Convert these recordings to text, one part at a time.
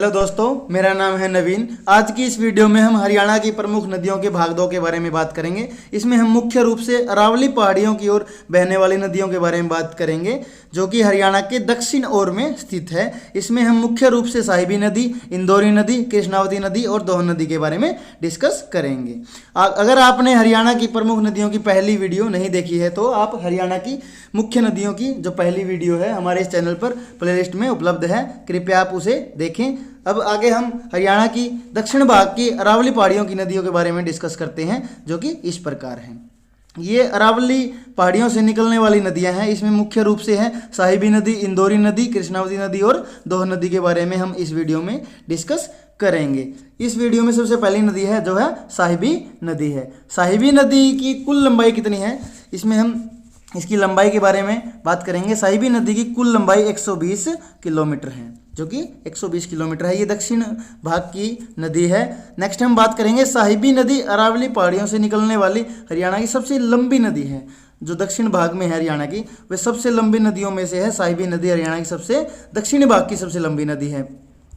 Hello दोस्तों, मेरा नाम है नवीन। आज की इस वीडियो में हम हरियाणा की प्रमुख नदियों के भागदौड़ के बारे में बात करेंगे। इसमें हम मुख्य रूप से अरावली पहाड़ियों की ओर बहने वाली नदियों के बारे में बात करेंगे, जो कि हरियाणा के दक्षिण ओर में स्थित है। इसमें हम मुख्य रूप से साहिबी नदी, इंदौरी नदी, कृष्णावती नदी और दोहन नदी के बारे में डिस्कस करेंगे। अगर आपने हरियाणा की प्रमुख नदियों की पहली वीडियो नहीं देखी है तो आप हरियाणा की मुख्य नदियों की जो पहली वीडियो है हमारे इस चैनल पर प्लेलिस्ट में उपलब्ध है, कृपया आप उसे देखें। अब आगे हम हरियाणा की दक्षिण भाग की अरावली पहाड़ियों की नदियों के बारे में डिस्कस करते हैं, जो कि इस प्रकार हैं। ये अरावली पहाड़ियों से निकलने वाली नदियां हैं। इसमें मुख्य रूप से है साहिबी नदी, इंदौरी नदी, कृष्णावती नदी और दोहन नदी के बारे में हम इस वीडियो में डिस्कस करेंगे। इस वीडियो में सबसे पहली नदी है जो है साहिबी नदी है। साहिबी नदी की कुल लंबाई कितनी है, इसमें हम इसकी लंबाई के बारे में बात करेंगे। साहिबी नदी की कुल लंबाई 120 किलोमीटर है, जो कि 120 किलोमीटर है। ये दक्षिण भाग की नदी है। नेक्स्ट हम बात करेंगे साहिबी नदी अरावली पहाड़ियों से निकलने वाली हरियाणा की सबसे लंबी नदी है। जो दक्षिण भाग में है हरियाणा की, वे सबसे लंबी नदियों में से है। साहिबी नदी हरियाणा की सबसे दक्षिणी भाग की सबसे लंबी नदी है।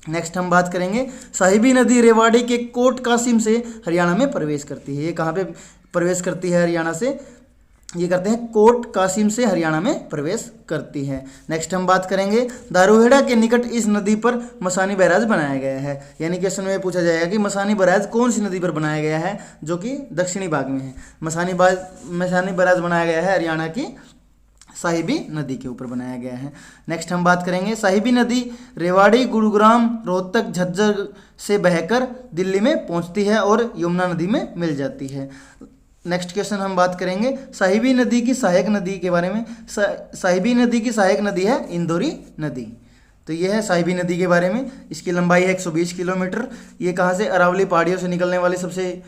नेक्स्ट हम बात करेंगे साहिबी नदी रेवाड़ी के कोट कासिम से हरियाणा में प्रवेश करती है। ये कहाँ पे प्रवेश करती है हरियाणा से, ये करते हैं कोट कासिम से हरियाणा में प्रवेश करती है। नेक्स्ट हम बात करेंगे दारूहेड़ा के निकट इस नदी पर मसानी बैराज बनाया गया है। यानी क्वेश्चन में पूछा जाएगा कि मसानी बैराज कौन सी नदी पर बनाया गया है, जो कि दक्षिणी भाग में है। मसानी बैराज बनाया गया है हरियाणा की साहिबी नदी के ऊपर बनाया गया है। नेक्स्ट हम बात करेंगे साहिबी नदी रेवाड़ी, गुरुग्राम, रोहतक, झज्जर से बहकर दिल्ली में पहुंचती है और यमुना नदी में मिल जाती है। नेक्स्ट क्वेश्चन हम बात करेंगे साहिबी नदी की सहायक नदी के बारे में। साहिबी नदी की सहायक नदी है इंदौरी नदी। तो ये है साहिबी नदी के बारे में। इसकी लंबाई है 120 किलोमीटर। ये कहाँ से, अरावली पहाड़ियों से निकलने वाली सबसे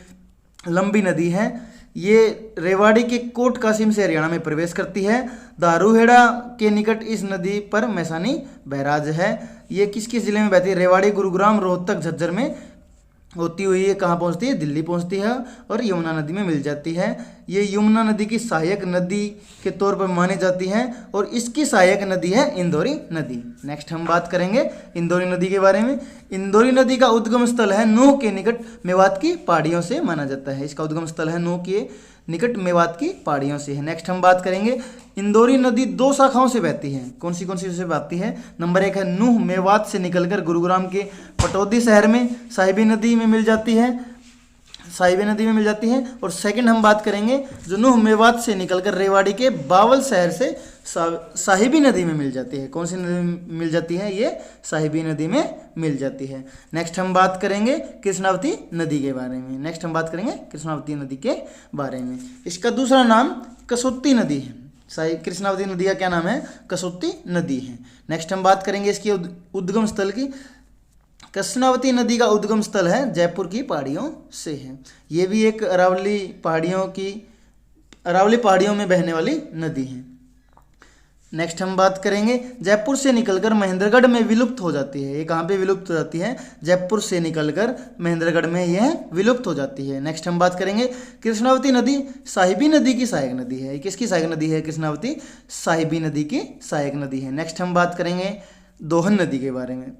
लंबी नदी है। ये रेवाड़ी के कोट कासिम से हरियाणा में प्रवेश करती है। दारूहेड़ा के निकट इस नदी पर मैसानी बैराज है। ये किस किस जिले में बहती है, रेवाड़ी, गुरुग्राम, रोहतक, झज्जर में होती हुई ये कहाँ पहुँचती है, दिल्ली पहुँचती है और यमुना नदी में मिल जाती है। ये यमुना नदी की सहायक नदी के तौर पर मानी जाती है और इसकी सहायक नदी है इंदौरी नदी। नेक्स्ट हम बात करेंगे इंदौरी नदी के बारे में। इंदौरी नदी का उद्गम स्थल है नूह के निकट मेवात की पहाड़ियों से माना जाता है। इसका उद्गम स्थल है नूह के निकट मेवात की पहाड़ियों से है। नेक्स्ट हम बात करेंगे इंदौरी नदी दो शाखाओं से बहती है। कौन सी से बहती है, नंबर 1 है नूह मेवात से निकलकर गुरुग्राम के पटौदी शहर में साहिबी नदी में मिल जाती है, साहिबी नदी में मिल जाती है। और सेकंड हम बात करेंगे जो नूह मेवात से निकलकर रेवाड़ी के बावल शहर से साहिबी नदी में मिल जाती है। कौन सी नदी में मिल जाती है, ये साहिबी नदी में मिल जाती है। नेक्स्ट हम बात करेंगे कृष्णावती नदी के बारे में। नेक्स्ट हम बात करेंगे कृष्णावती नदी के बारे में। इसका दूसरा नाम कसोती नदी है। कृष्णावती नदी का क्या नाम है, कसोती नदी है। नेक्स्ट हम बात करेंगे इसकी उद्गम स्थल की। कृष्णावती नदी का उद्गम स्थल है जयपुर की पहाड़ियों से है। ये भी एक अरावली पहाड़ियों में बहने वाली नदी है। नेक्स्ट हम बात करेंगे जयपुर से निकलकर महेंद्रगढ़ में विलुप्त हो जाती है। ये कहाँ पे विलुप्त हो जाती है, जयपुर से निकलकर महेंद्रगढ़ में यह विलुप्त हो जाती है। नेक्स्ट हम बात करेंगे कृष्णावती नदी साहिबी नदी की सहायक नदी है। किसकी सहायक नदी है, कृष्णावती साहिबी नदी की सहायक नदी है। नेक्स्ट हम बात करेंगे दोहन नदी के बारे में,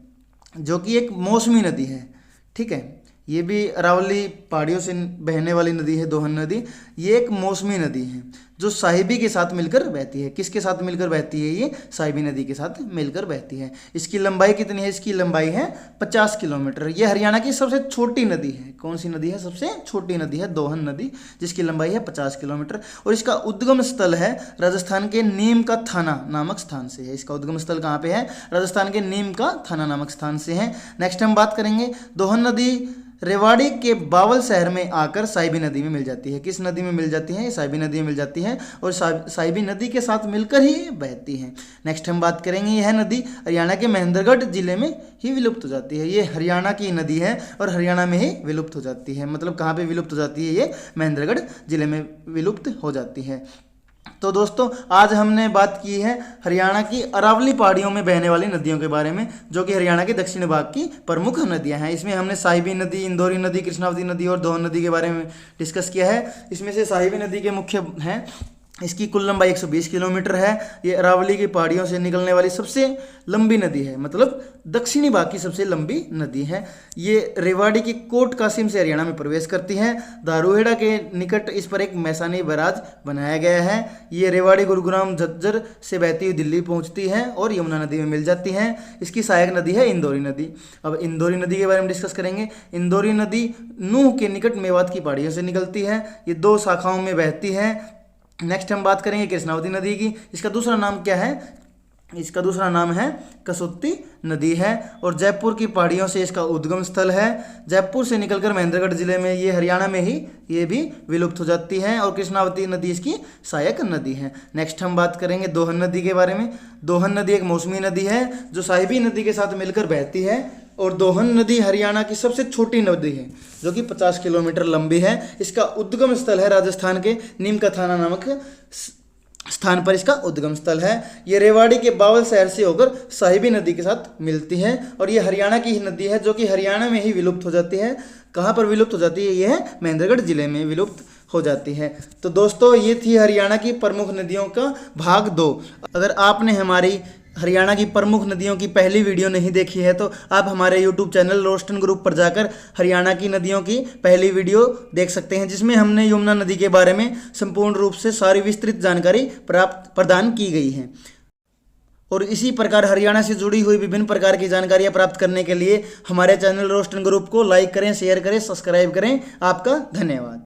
जो कि एक मौसमी नदी है। ठीक है, ये भी अरावली पहाड़ियों से बहने वाली नदी है दोहन नदी। ये एक मौसमी नदी है जो साहिबी के साथ मिलकर बहती है। किसके साथ मिलकर बहती है, ये साहिबी नदी के साथ मिलकर बहती है। इसकी लंबाई कितनी है, इसकी लंबाई है 50 किलोमीटर। ये हरियाणा की सबसे छोटी नदी है। कौन सी नदी है, सबसे छोटी नदी है दोहन नदी, जिसकी लंबाई है 50 किलोमीटर। और इसका उद्गम स्थल है राजस्थान के नीम का थाना नामक स्थान से है। इसका उद्गम स्थल कहाँ पे है, राजस्थान के नीम का थाना नामक स्थान से है। नेक्स्ट हम बात करेंगे दोहन नदी रेवाड़ी के बावल शहर में आकर साहिबी नदी में मिल जाती है। किस नदी में मिल जाती है, साहिबी नदी में मिल जाती है और साहिबी नदी के साथ मिलकर ही बहती है। नेक्स्ट हम बात करेंगे यह नदी हरियाणा के महेंद्रगढ़ जिले में ही विलुप्त हो जाती है। ये हरियाणा की नदी है और हरियाणा में ही विलुप्त हो जाती है। मतलब कहाँ पे विलुप्त हो जाती है, ये महेंद्रगढ़ जिले में विलुप्त हो जाती है। तो दोस्तों आज हमने बात की है हरियाणा की अरावली पहाड़ियों में बहने वाली नदियों के बारे में, जो कि हरियाणा के दक्षिण भाग की प्रमुख नदियां हैं। इसमें हमने साहिबी नदी, इंदौरी नदी, कृष्णावती नदी और दोहन नदी के बारे में डिस्कस किया है। इसमें से साहिबी नदी के मुख्य हैं इसकी कुल लंबाई 120 किलोमीटर है। ये अरावली की पहाड़ियों से निकलने वाली सबसे लंबी नदी है, मतलब दक्षिणी भाग की सबसे लंबी नदी है। ये रेवाड़ी के कोट कासिम से हरियाणा में प्रवेश करती है। दारूहेड़ा के निकट इस पर एक मैसानी बैराज बनाया गया है। ये रेवाड़ी, गुरुग्राम, झज्जर से बहती हुई दिल्ली पहुंचती है और यमुना नदी में मिल जाती है। इसकी सहायक नदी है इंदौरी नदी। अब इंदौरी नदी के बारे में डिस्कस करेंगे। इंदौरी नदी नूह के निकट मेवात की पहाड़ियों से निकलती है। ये 2 शाखाओं में बहती है। नेक्स्ट हम बात करेंगे कृष्णावती नदी की। इसका दूसरा नाम क्या है? इसका दूसरा नाम है कसुत्ती नदी है और जयपुर की पहाड़ियों से इसका उद्गम स्थल है। जयपुर से निकलकर महेंद्रगढ़ जिले में, ये हरियाणा में ही ये भी विलुप्त हो जाती है और कृष्णावती नदी इसकी सहायक नदी है। नेक्स्ट हम बात करेंगे दोहन नदी के बारे में। दोहन नदी एक मौसमी नदी है जो साहिबी नदी के साथ मिलकर बहती है और दोहन नदी हरियाणा की सबसे छोटी नदी है जो कि 50 किलोमीटर लंबी है। इसका उद्गम स्थल है राजस्थान के नीमकाथाना नामक स्थान पर इसका उद्गम स्थल है। ये रेवाड़ी के बावल शहर से होकर साहिबी नदी के साथ मिलती है और ये हरियाणा की ही नदी है जो कि हरियाणा में ही विलुप्त हो जाती है। कहाँ पर विलुप्त हो जाती है? ये है महेंद्रगढ़ जिले में विलुप्त हो जाती है। तो दोस्तों ये थी हरियाणा की प्रमुख नदियों का भाग 2। अगर आपने हमारी हरियाणा की प्रमुख नदियों की पहली वीडियो नहीं देखी है तो आप हमारे YouTube चैनल रोस्टन ग्रुप पर जाकर हरियाणा की नदियों की पहली वीडियो देख सकते हैं, जिसमें हमने यमुना नदी के बारे में संपूर्ण रूप से सारी विस्तृत जानकारी प्रदान की गई है। और इसी प्रकार हरियाणा से जुड़ी हुई विभिन्न प्रकार की जानकारियां प्राप्त करने के लिए हमारे चैनल रोस्टन ग्रुप को लाइक करें, शेयर करें, सब्सक्राइब करें। आपका धन्यवाद।